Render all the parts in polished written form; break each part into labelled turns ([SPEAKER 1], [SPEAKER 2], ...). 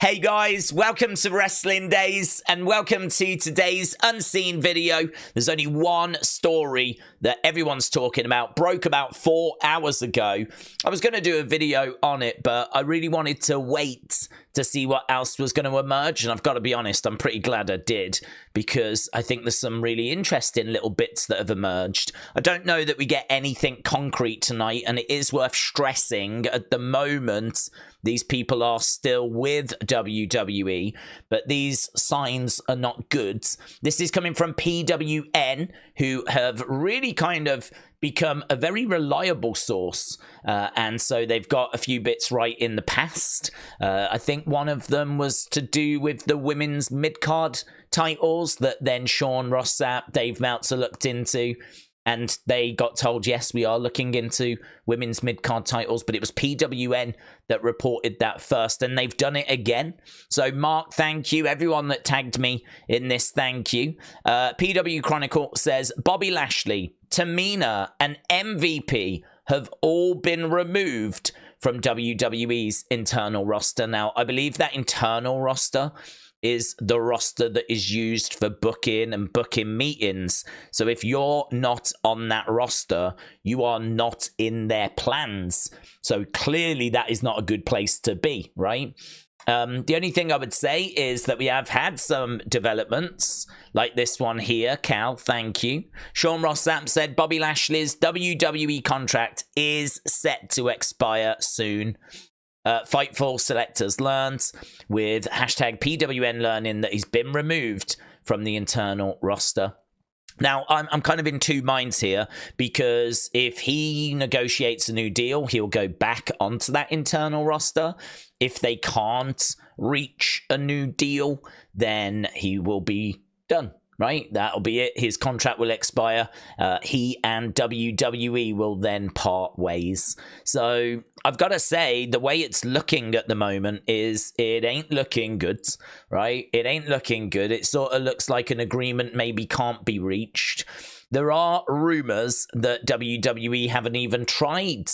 [SPEAKER 1] Hey guys, welcome to Wrestling Days and welcome to today's unseen video. There's only one story that everyone's talking about, broke about 4 hours ago. I was going to do a video on it, but I really wanted to wait to see what else was going to emerge. And I've got to be honest, I'm pretty glad I did, because I think there's some really interesting little bits that have emerged. I don't know that we get anything concrete tonight, and it is worth stressing at the moment these people are still with WWE, but these signs are not good. This is coming from PWN, who have really kind of become a very reliable source, and so they've got a few bits right in the past. I think one of them was to do with the women's mid-card titles that then Sean Ross Sapp, Dave Meltzer looked into, and they got told, yes, we are looking into women's mid-card titles, but it was PWN that reported that first, and they've done it again. So, Mark, thank you. Everyone that tagged me in this, thank you. PW Chronicle says, Bobby Lashley, Tamina, and MVP have all been removed from WWE's internal roster. Now, I believe that internal roster is the roster that is used for booking and booking meetings. So if you're not on that roster, you are not in their plans. So clearly that is not a good place to be, right? The only thing I would say is that we have had some developments, like this one here. Cal, thank you. Sean Ross Sapp said Bobby Lashley's WWE contract is set to expire soon. Fightful selectors learned with hashtag PWN learning that he's been removed from the internal roster. Now, I'm kind of in two minds here, because if he negotiates a new deal, he'll go back onto that internal roster. If they can't reach a new deal, then he will be done. Right, that'll be it. His contract will expire. He and WWE will then part ways. So I've got to say, the way it's looking at the moment is it ain't looking good, right? It ain't looking good. It sort of looks like an agreement maybe can't be reached. There are rumors that WWE haven't even tried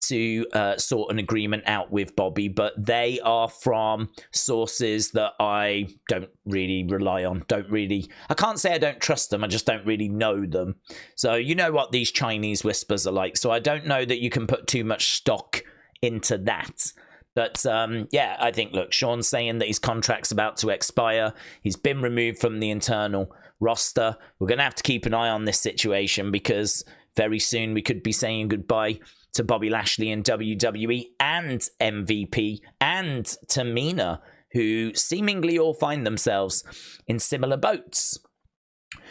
[SPEAKER 1] to sort an agreement out with Bobby, but they are from sources that I don't really rely on. I can't say I don't trust them, I just don't really know them. So you know what these Chinese whispers are like, so I don't know that you can put too much stock into that. But yeah, I think, look, Sean's saying that his contract's about to expire. He's been removed from the internal roster. We're going to have to keep an eye on this situation, because very soon we could be saying goodbye to Bobby Lashley in WWE, and MVP and Tamina, who seemingly all find themselves in similar boats.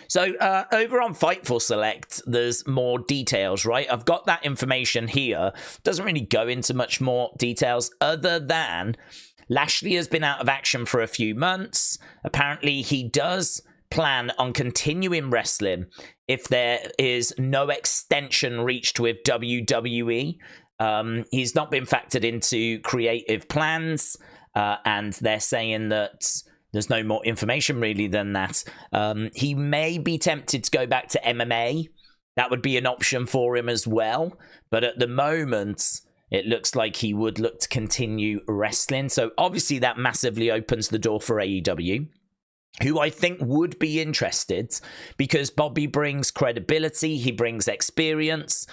[SPEAKER 1] So over on Fightful Select, there's more details, right? I've got that information here. Doesn't really go into much more details other than Lashley has been out of action for a few months. Apparently he does plan on continuing wrestling if there is no extension reached with WWE. He's not been factored into creative plans, and they're saying that there's no more information really than that. He may be tempted to go back to MMA. That would be an option for him as well, but at the moment it looks like he would look to continue wrestling. So obviously that massively opens the door for AEW, who I think would be interested, because Bobby brings credibility, he brings experience,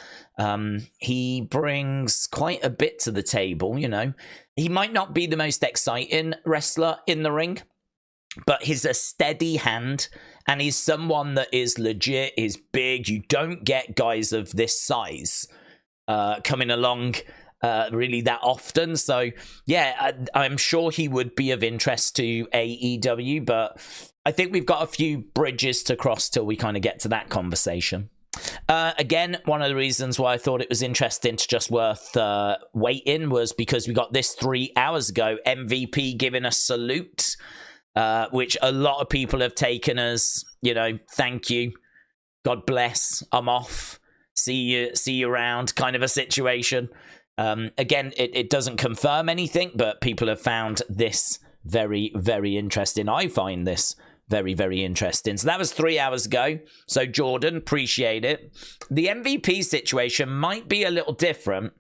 [SPEAKER 1] he brings quite a bit to the table, you know. He might not be the most exciting wrestler in the ring, but he's a steady hand, and he's someone that is legit, is big. You don't get guys of this size coming along really that often. So yeah, I'm sure he would be of interest to AEW, but I think we've got a few bridges to cross till we kind of get to that conversation. Again, one of the reasons why I thought it was interesting to just worth waiting was because we got this 3 hours ago, MVP giving a salute, which a lot of people have taken as, you know, thank you, God bless, I'm off, see you around kind of a situation. Again, it doesn't confirm anything, but people have found this very, very interesting. I find this very, very interesting. So that was 3 hours ago. So Jordan, appreciate it. The MVP situation might be a little different.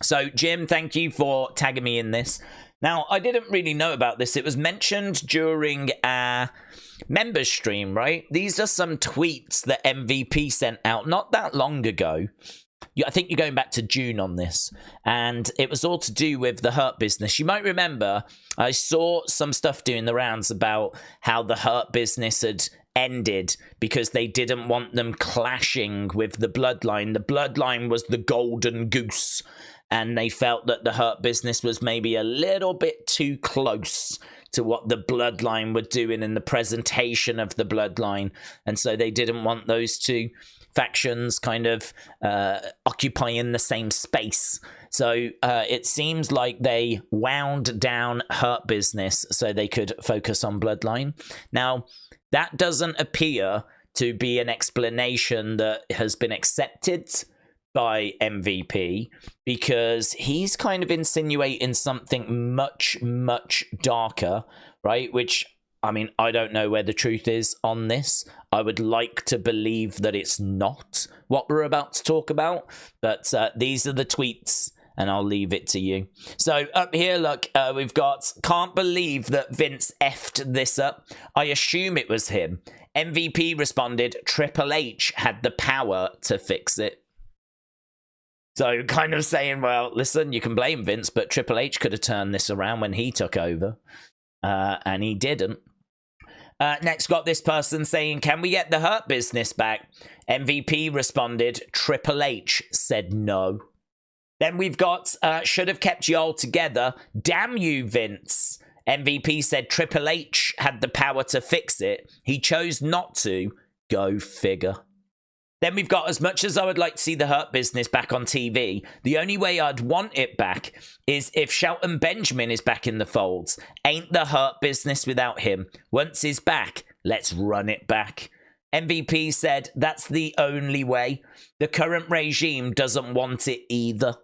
[SPEAKER 1] So Jim, thank you for tagging me in this. Now, I didn't really know about this. It was mentioned during our members stream, right? These are some tweets that MVP sent out not that long ago. I think you're going back to June on this. And it was all to do with the Hurt Business. You might remember I saw some stuff doing the rounds about how the Hurt Business had ended because they didn't want them clashing with the Bloodline. The Bloodline was the golden goose. And they felt that the Hurt Business was maybe a little bit too close to what the Bloodline were doing in the presentation of the Bloodline. And so they didn't want those two factions kind of occupying the same space. So it seems like they wound down Hurt Business so they could focus on Bloodline. Now, that doesn't appear to be an explanation that has been accepted by MVP, because he's kind of insinuating something much, much darker, right? Which, I mean, I don't know where the truth is on this. I would like to believe that it's not what we're about to talk about, but these are the tweets, and I'll leave it to you. So up here, look, we've got, can't believe that Vince effed this up. I assume it was him. MVP responded, Triple H had the power to fix it. So kind of saying, well, listen, you can blame Vince, but Triple H could have turned this around when he took over, and he didn't. Next, got this person saying, can we get the Hurt Business back? MVP responded, Triple H said no. Then we've got, should have kept you all together. Damn you, Vince. MVP said Triple H had the power to fix it. He chose not to. Go figure. Then we've got, as much as I would like to see the Hurt Business back on TV, the only way I'd want it back is if Shelton Benjamin is back in the folds. Ain't the Hurt Business without him. Once he's back, let's run it back. MVP said, that's the only way. The current regime doesn't want it either.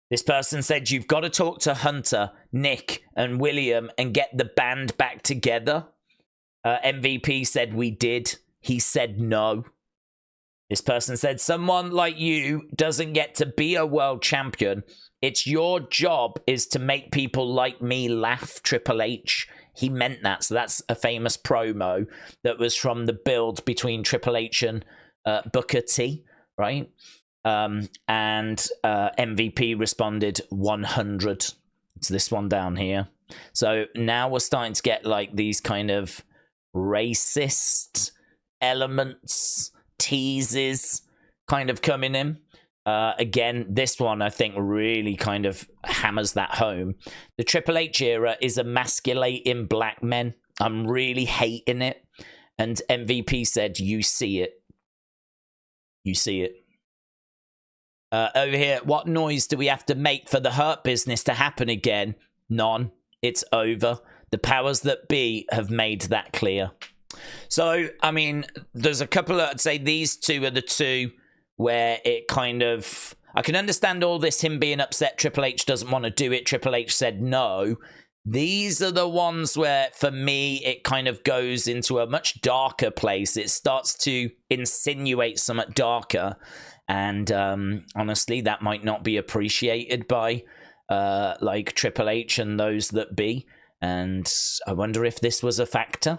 [SPEAKER 1] This person said, you've got to talk to Hunter, Nick, and William and get the band back together. MVP said, we did. He said no. This person said, someone like you doesn't get to be a world champion. It's your job is to make people like me laugh, Triple H. He meant that. So that's a famous promo that was from the build between Triple H and Booker T, right? And MVP responded 100. It's this one down here. So now we're starting to get like these kind of racist elements, teases kind of coming in. Again, this one I think really kind of hammers that home. The Triple H era is emasculating black men. I'm really hating it. And MVP said, you see it. You see it. Over here, what noise do we have to make for the Hurt Business to happen again? None. It's over. The powers that be have made that clear. So, I mean, there's a couple of, I'd say these two are the two where it kind of, I can understand all this, him being upset, Triple H doesn't want to do it, Triple H said no. These are the ones where, for me, it kind of goes into a much darker place. It starts to insinuate something darker, and honestly, that might not be appreciated by like Triple H and those that be, and I wonder if this was a factor.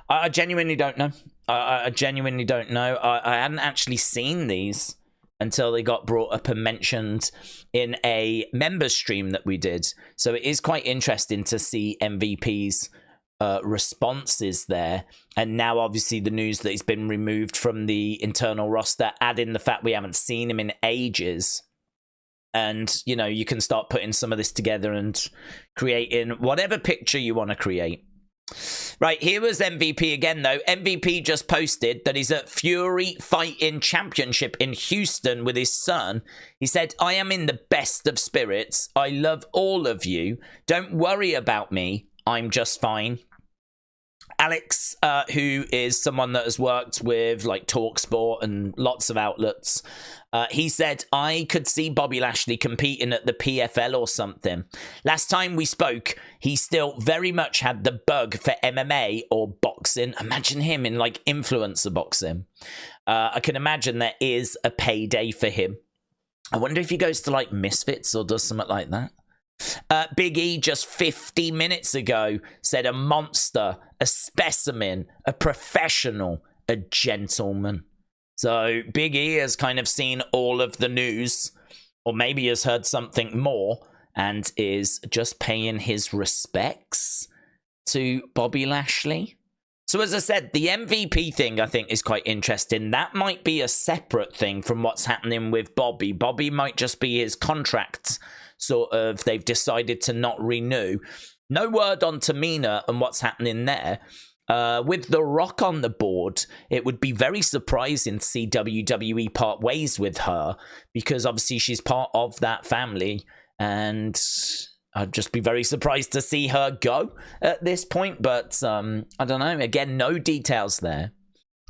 [SPEAKER 1] I genuinely don't know. I genuinely don't know. I hadn't actually seen these until they got brought up and mentioned in a member stream that we did. So it is quite interesting to see MVP's responses there. And now, obviously, the news that he's been removed from the internal roster, add in the fact we haven't seen him in ages. And, you know, you can start putting some of this together and creating whatever picture you want to create. Right, here was MVP again, though. MVP just posted that he's at Fury Fighting Championship in Houston with his son. He said, I am in the best of spirits. I love all of you. Don't worry about me. I'm just fine. Alex, who is someone that has worked with like TalkSport and lots of outlets, he said, I could see Bobby Lashley competing at the PFL or something. Last time we spoke, he still very much had the bug for MMA or boxing. Imagine him in like influencer boxing. I can imagine there is a payday for him. I wonder if he goes to like Misfits or does something like that. Big E just 50 minutes ago said a monster, a specimen, a professional, a gentleman. So Big E has kind of seen all of the news, or maybe has heard something more, and is just paying his respects to Bobby Lashley. So as I said, the MVP thing I think is quite interesting. That might be a separate thing from what's happening with Bobby. Bobby might just be his contract, sort of, they've decided to not renew. No word on Tamina and what's happening there. With The Rock on the board, it would be very surprising to see WWE part ways with her, because obviously she's part of that family, and I'd just be very surprised to see her go at this point. But I don't know. Again, no details there.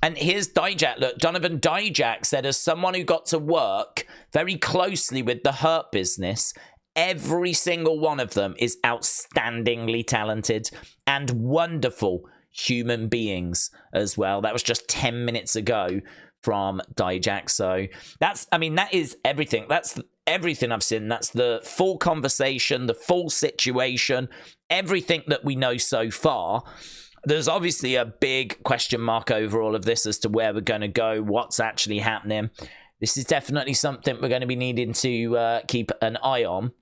[SPEAKER 1] And here's Dijak. Look, Donovan Dijak said, as someone who got to work very closely with the Hurt Business, every single one of them is outstandingly talented and wonderful human beings as well. That was just 10 minutes ago from Dijak. So that's, I mean, that is everything. That's everything I've seen. That's the full conversation, the full situation, everything that we know so far. There's obviously a big question mark over all of this as to where we're going to go, what's actually happening. This is definitely something we're going to be needing to keep an eye on.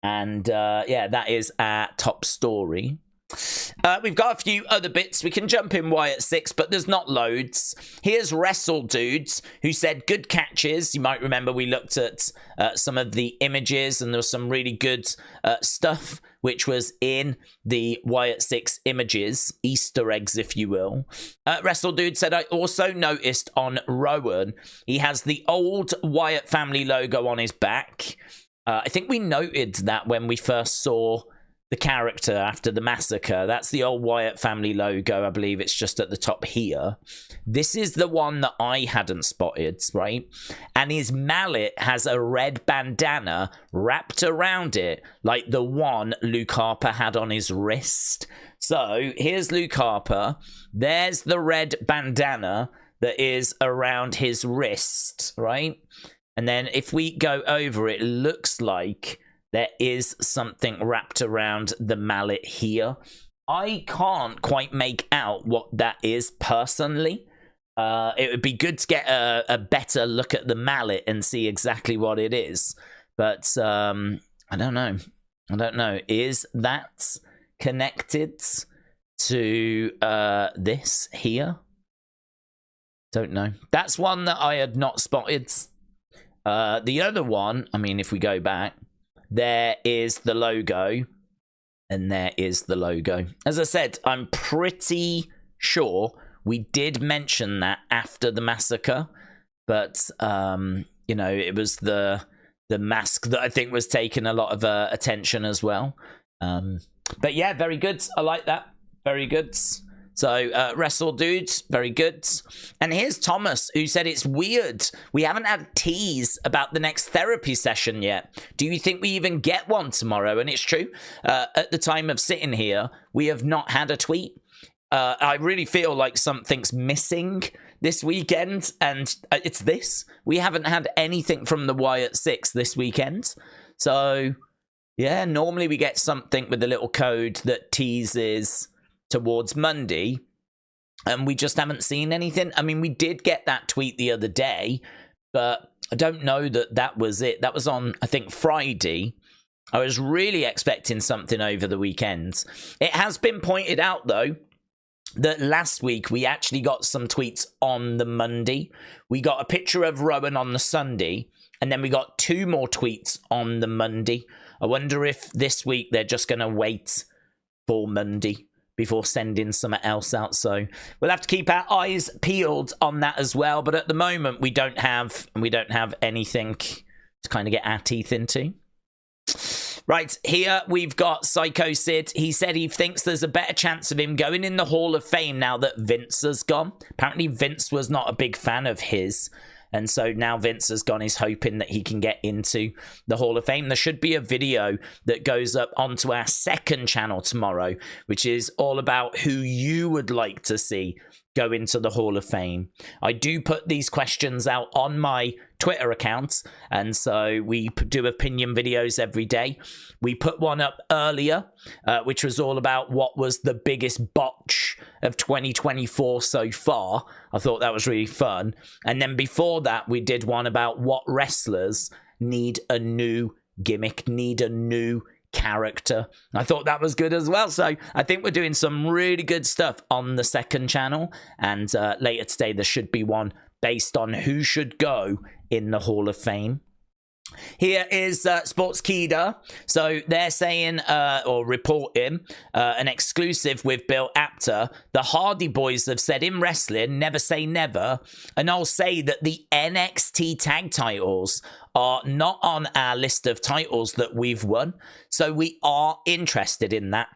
[SPEAKER 1] And yeah, that is our top story. We've got a few other bits. We can jump in Wyatt Sicks, but there's not loads. Here's Wrestle Dudes, who said good catches. You might remember we looked at some of the images, and there was some really good stuff which was in the Wyatt Sicks images, Easter eggs, if you will. Wrestle Dude said, I also noticed on Rowan, he has the old Wyatt family logo on his back. I think we noted that when we first saw the character after the massacre. That's the old Wyatt family logo. I believe it's just at the top here. This is the one that I hadn't spotted, right? And his mallet has a red bandana wrapped around it, like the one Luke Harper had on his wrist. So here's Luke Harper. There's the red bandana that is around his wrist, right? And then if we go over, it looks like there is something wrapped around the mallet here. I can't quite make out what that is personally. It would be good to get a better look at the mallet and see exactly what it is. But I don't know. I don't know. Is that connected to this here? Don't know. That's one that I had not spotted. The other one, I mean, if we go back, there is the logo, and there is the logo. As I said, I'm pretty sure we did mention that after the massacre, but you know, it was the mask that I think was taking a lot of attention as well. But yeah, very good. I like that. Very good. So, Wrestle Dudes, very good. And here's Thomas, who said it's weird. We haven't had a tease about the next therapy session yet. Do you think we even get one tomorrow? And it's true. At the time of sitting here, we have not had a tweet. I really feel like something's missing this weekend, and it's this. We haven't had anything from the Wyatt Sicks this weekend. So, yeah, normally we get something with a little code that teases towards Monday, and we just haven't seen anything. I mean, we did get that tweet the other day, but I don't know that that was it. That was on, I think, Friday. I was really expecting something over the weekend. It has been pointed out, though, that last week we actually got some tweets on the Monday. We got a picture of Rowan on the Sunday, and then we got 2 more tweets on the Monday. I wonder if this week they're just going to wait for Monday before sending something else out. So we'll have to keep our eyes peeled on that as well. But at the moment, we don't have anything to kind of get our teeth into. Right, here we've got Psycho Sid. He said he thinks there's a better chance of him going in the Hall of Fame now that Vince has gone. Apparently Vince was not a big fan of his. And so now Vince has gone, he's hoping that he can get into the Hall of Fame. There should be a video that goes up onto our second channel tomorrow, which is all about who you would like to see go into the Hall of Fame. I do put these questions out on my Twitter account, and so we do opinion videos every day. We put one up earlier, which was all about what was the biggest botch of 2024 so far. I thought that was really fun. And then before that, we did one about what wrestlers need a new gimmick, need a new character. I thought that was good as well. So I think we're doing some really good stuff on the second channel, and later today there should be one based on who should go in the Hall of Fame. Here is Sportskeeda. So they're saying, or reporting, an exclusive with Bill Apter. The Hardy Boys have said in wrestling, never say never. And I'll say that the NXT tag titles are not on our list of titles that we've won. So we are interested in that.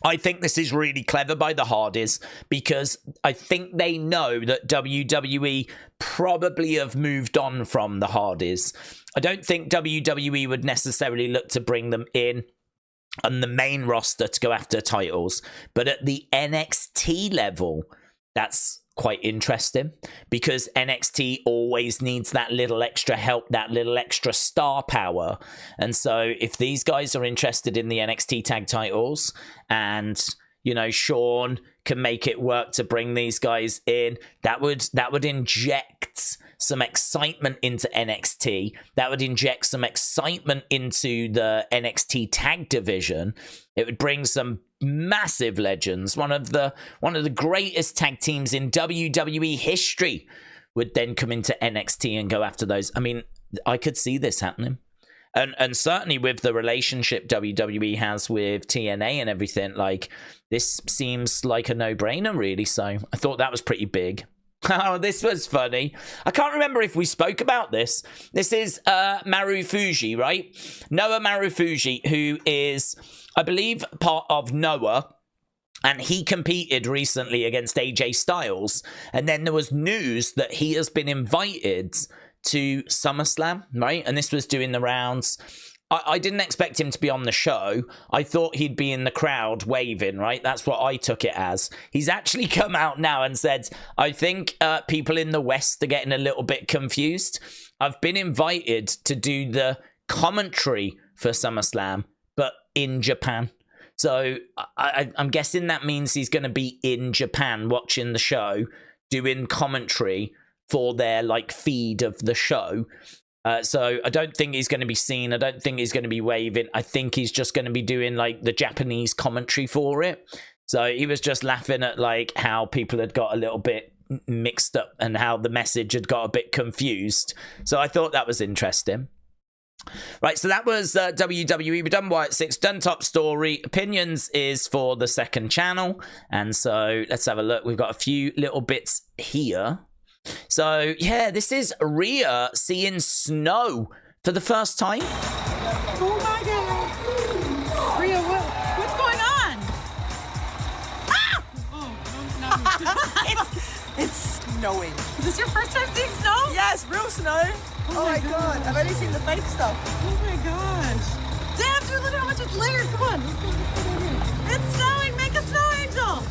[SPEAKER 1] I think this is really clever by the Hardys, because I think they know that WWE probably have moved on from the Hardys. I don't think WWE would necessarily look to bring them in on the main roster to go after titles, but at the NXT level, that's quite interesting, because NXT always needs that little extra help, that little extra star power. And so if these guys are interested in the NXT tag titles, and you know, Sean can make it work to bring these guys in, that would inject some excitement into NXT. That would inject some excitement into the NXT tag division. It would bring some massive legends. One of the greatest tag teams in WWE history would then come into NXT and go after those. I mean, I could see this happening. And certainly with the relationship WWE has with TNA and everything, like, this seems like a no-brainer, really. So I thought that was pretty big. Oh, this was funny. I can't remember if we spoke about this. This is Marufuji, right? Noah Marufuji, who is, I believe, part of Noah. And he competed recently against AJ Styles. And then there was news that he has been invited to SummerSlam, right? And this was doing the rounds. I didn't expect him to be on the show. I thought he'd be in the crowd waving, right? That's what I took it as. He's actually come out now and said, I think people in the West are getting a little bit confused. I've been invited to do the commentary for SummerSlam, but in Japan. So I'm guessing that means he's going to be in Japan watching the show, doing commentary for their like feed of the show. So I don't think he's going to be seen. I don't think he's going to be waving. I think he's just going to be doing like the Japanese commentary for it. So he was just laughing at like how people had got a little bit mixed up and how the message had got a bit confused. So I thought that was interesting. Right, so that was WWE. We've done Wyatt Sicks, done Top Story. Opinions is for the second channel. And so let's have a look. We've got a few little bits here. So, yeah, this is Rhea seeing snow for the first time.
[SPEAKER 2] Oh, my God. Rhea, what's going on? Ah! Oh, no.
[SPEAKER 3] It's snowing.
[SPEAKER 2] Is this your first time seeing snow?
[SPEAKER 3] Yes, real snow. Oh my God. I've only seen the fake stuff.
[SPEAKER 2] Oh, my gosh. Damn, dude, look at how much it's layered. Come on. Let's go down here. It's snowing. Make a snow angel.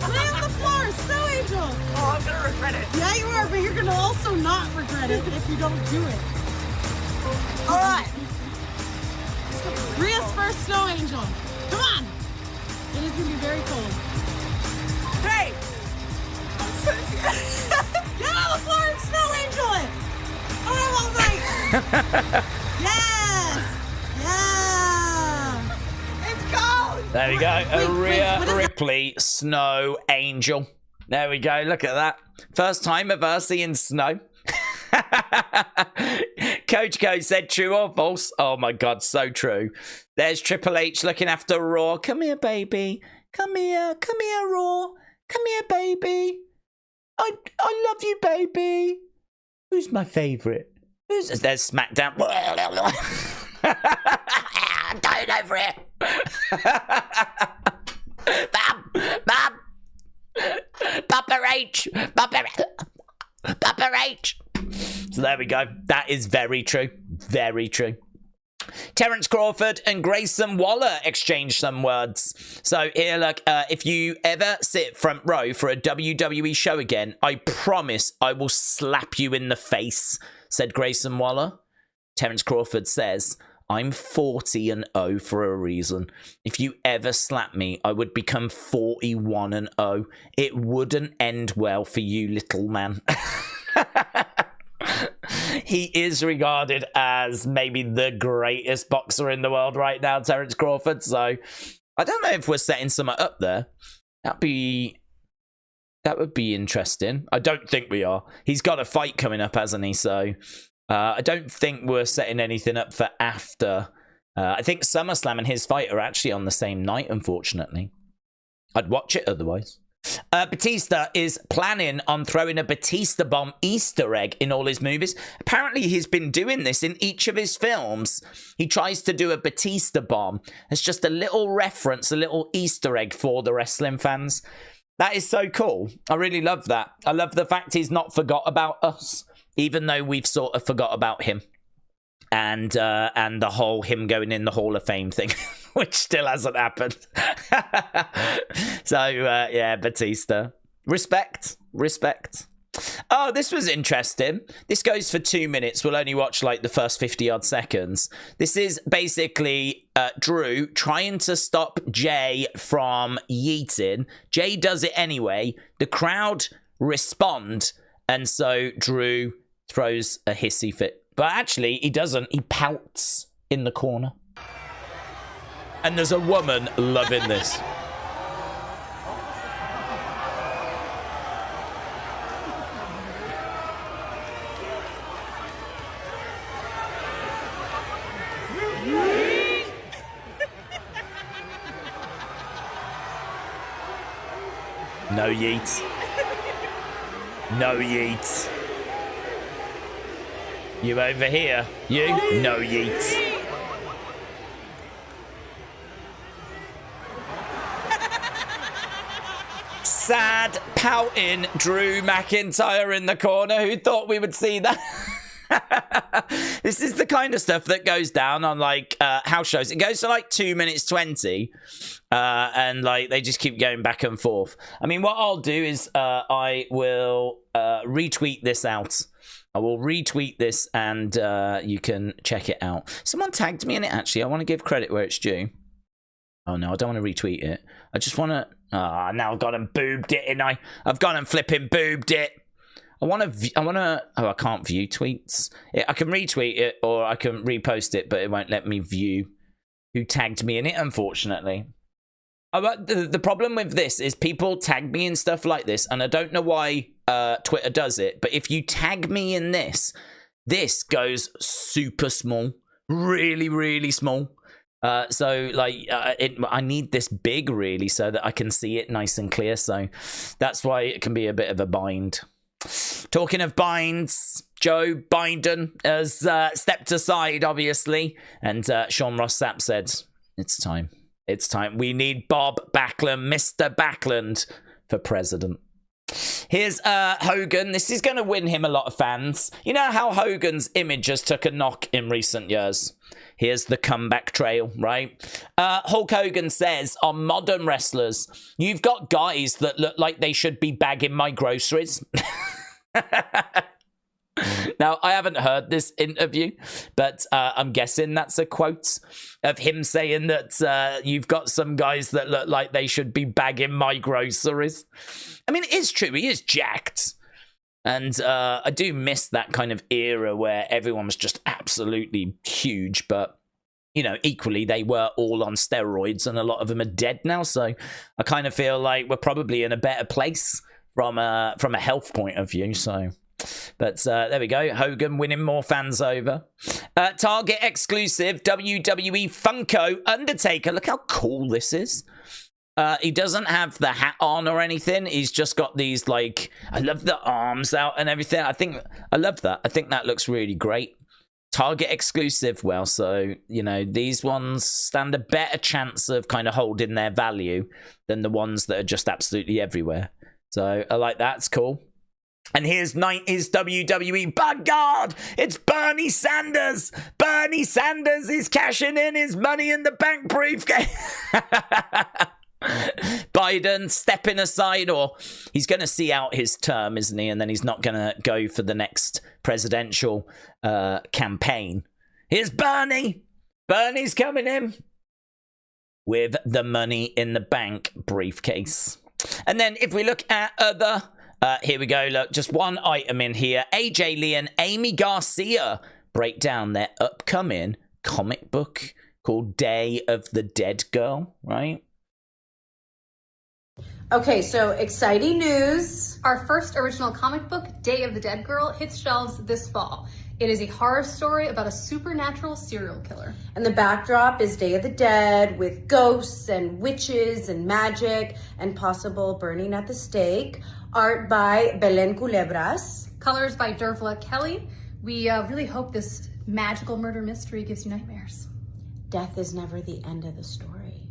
[SPEAKER 2] Lay on the floor. Snow angel.
[SPEAKER 3] Oh, I'm going to regret it.
[SPEAKER 2] Yeah, you are, but you're going to also not regret it if you don't do it.
[SPEAKER 3] All right.
[SPEAKER 2] Rhea's first snow angel. Come on. It is going to be very cold.
[SPEAKER 3] Hey. I'm so scared.
[SPEAKER 2] Get on the floor and snow angel it. Oh, all right. Yes. Yeah.
[SPEAKER 3] It's cold.
[SPEAKER 1] There we go.
[SPEAKER 2] Wait,
[SPEAKER 1] Rhea
[SPEAKER 2] what is
[SPEAKER 1] Ripley, Snow Angel. There we go. Look at that. First time of her seeing snow. Coach Co said true or false. Oh my God, so true. There's Triple H looking after Raw. Come here, baby. Come here, Raw. Come here, baby. I love you, baby. Who's my favorite? There's SmackDown. Going over it. Mom. Papa H. So So there we go. That is very true. Very true. Terence Crawford and Grayson Waller exchanged some words. So here, look, if you ever sit front row for a WWE show again, I promise I will slap you in the face, said Grayson Waller. Terence Crawford says, I'm 40-0 for a reason. If you ever slap me, I would become 41-0. It wouldn't end well for you, little man. He is regarded as maybe the greatest boxer in the world right now, Terence Crawford. So I don't know if we're setting something up there. That would be interesting. I don't think we are. He's got a fight coming up, hasn't he? So I don't think we're setting anything up for after. I think SummerSlam and his fight are actually on the same night, unfortunately. I'd watch it otherwise. Batista is planning on throwing a Batista bomb Easter egg in all his movies. Apparently, he's been doing this in each of his films. He tries to do a Batista bomb. It's just a little reference, a little Easter egg for the wrestling fans. That is so cool. I really love that. I love the fact he's not forgot about us, even though we've sort of forgot about him. And the whole him going in the Hall of Fame thing, which still hasn't happened. So, yeah, Batista. Respect. Oh, this was interesting. This goes for 2 minutes. We'll only watch, like, the first 50-odd seconds. This is basically Drew trying to stop Jey from yeeting. Jey does it anyway. The crowd respond, and so Drew throws a hissy fit. But actually, he doesn't. He pouts in the corner. And there's a woman loving this. No yeet. No yeet. You over here. You? No yeet. Sad, pouting Drew McIntyre in the corner. Who thought we would see that? This is the kind of stuff that goes down on, like, house shows. It goes to, like, 2 minutes 20. And, like, they just keep going back and forth. I mean, what I'll do is I will retweet this out. I will retweet this and you can check it out. Someone tagged me in it, actually. I want to give credit where it's due. Oh, no, I don't want to retweet it. I just want to... Ah, now I've gone and boobed it, and I've gone and flipping boobed it. I want to... Oh, I can't view tweets. I can retweet it or I can repost it, but it won't let me view who tagged me in it, unfortunately. The problem with this is people tag me in stuff like this, and I don't know why Twitter does it, but if you tag me in this goes super small, really, really small. So, like, I need this big, really, so that I can see it nice and clear. So that's why it can be a bit of a bind. Talking of binds, Joe Biden has stepped aside, obviously, and Sean Ross Sapp said, it's time. It's time. We need Bob Backlund, Mr. Backlund, for president. Here's Hogan. This is going to win him a lot of fans. You know how Hogan's image has took a knock in recent years? Here's the comeback trail, right? Hulk Hogan says, on modern wrestlers, you've got guys that look like they should be bagging my groceries. Now, I haven't heard this interview, but I'm guessing that's a quote of him saying that you've got some guys that look like they should be bagging my groceries. I mean, it is true. He is jacked. And I do miss that kind of era where everyone was just absolutely huge. But, you know, equally, they were all on steroids and a lot of them are dead now. So I kind of feel like we're probably in a better place from a health point of view. So... But there we go. Hogan winning more fans over. Target exclusive WWE Funko Undertaker. Look how cool this is. He doesn't have the hat on or anything. He's just got these, like, I love the arms out and everything. I love that. I think that looks really great. Target exclusive. Well, so, you know, these ones stand a better chance of kind of holding their value than the ones that are just absolutely everywhere. So I like that. It's cool. And here's 90s WWE. By God, it's Bernie Sanders. Bernie Sanders is cashing in his Money in the Bank briefcase. Biden stepping aside, or he's going to see out his term, isn't he? And then he's not going to go for the next presidential campaign. Here's Bernie. Bernie's coming in with the Money in the Bank briefcase. And then if we look at other... here we go. Look, just one item in here. AJ Lee and Amy Garcia break down their upcoming comic book called Day of the Dead Girl, right?
[SPEAKER 4] Okay, so exciting news. Our first original comic book, Day of the Dead Girl, hits shelves this fall. It is a horror story about a supernatural serial killer.
[SPEAKER 5] And the backdrop is Day of the Dead with ghosts and witches and magic and possible burning at the stake. Art by Belen Culebras.
[SPEAKER 4] Colors by Dervla Kelly. We really hope this magical murder mystery gives you nightmares.
[SPEAKER 5] Death is never the end of the story.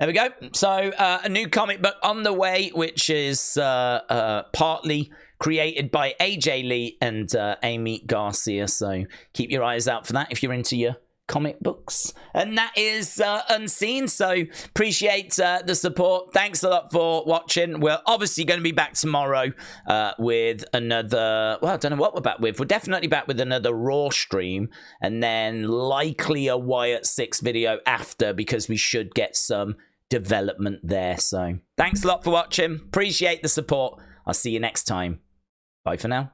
[SPEAKER 1] There we go. So a new comic book on the way, which is partly created by AJ Lee and Amy Garcia. So keep your eyes out for that if you're into your comic books. And that is Unseen. So appreciate the support. Thanks a lot for watching. We're obviously going to be back tomorrow with another, well, I don't know what we're back with. We're definitely back with another Raw stream, and then likely a Wyatt Sicks video after, because we should get some development there. So thanks a lot for watching. Appreciate the support. I'll see you next time. Bye for now.